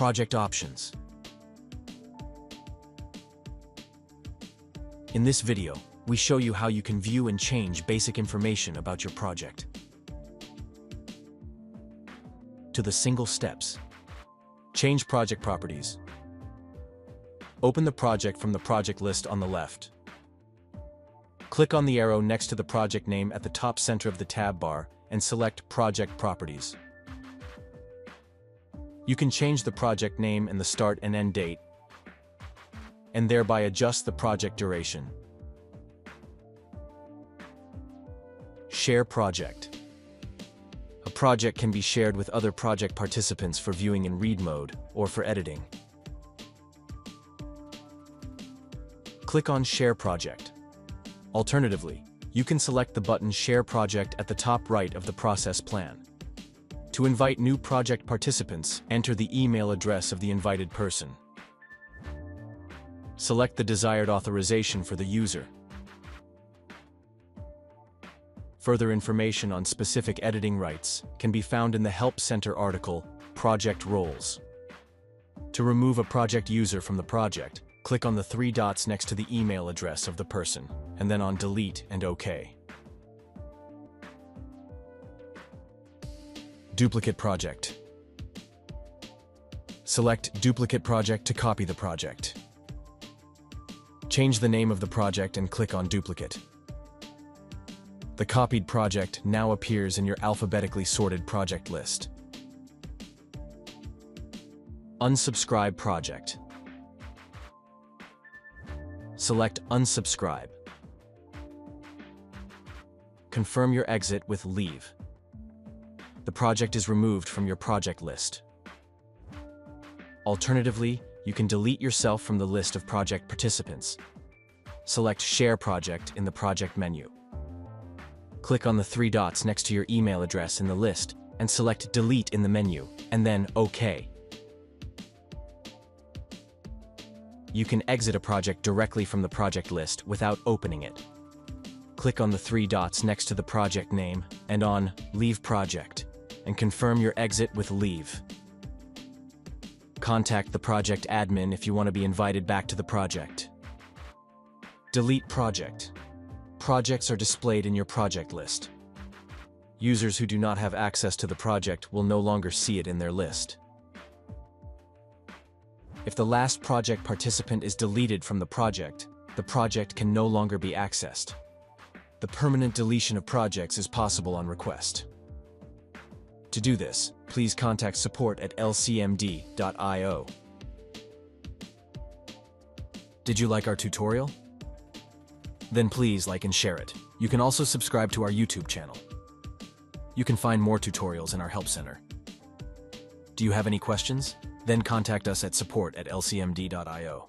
Project options. In this video, we show you how you can view and change basic information about your project. To the single steps. Change project properties. Open the project from the project list on the left. Click on the arrow next to the project name at the top center of the tab bar and select Project Properties. You can change the project name and the start and end date, and thereby adjust the project duration. Share project. A project can be shared with other project participants for viewing in read mode or for editing. Click on Share Project. Alternatively, you can select the button Share Project at the top right of the process plan. To invite new project participants, enter the email address of the invited person. Select the desired authorization for the user. Further information on specific editing rights can be found in the Help Center article, Project Roles. To remove a project user from the project, click on the three dots next to the email address of the person, and then on Delete and OK. Duplicate project. Select Duplicate Project to copy the project. Change the name of the project and click on Duplicate. The copied project now appears in your alphabetically sorted project list. Unsubscribe project. Select Unsubscribe. Confirm your exit with Leave. The project is removed from your project list. Alternatively, you can delete yourself from the list of project participants. Select Share Project in the project menu. Click on the three dots next to your email address in the list and select Delete in the menu, and then OK. You can exit a project directly from the project list without opening it. Click on the three dots next to the project name and on Leave Project, and confirm your exit with Leave. Contact the project admin if you want to be invited back to the project. Delete project. Projects are displayed in your project list. Users who do not have access to the project will no longer see it in their list. If the last project participant is deleted from the project can no longer be accessed. The permanent deletion of projects is possible on request. To do this, please contact support at lcmd.io. Did you like our tutorial? Then please like and share it. You can also subscribe to our YouTube channel. You can find more tutorials in our Help Center. Do you have any questions? Then contact us at support@lcmd.io.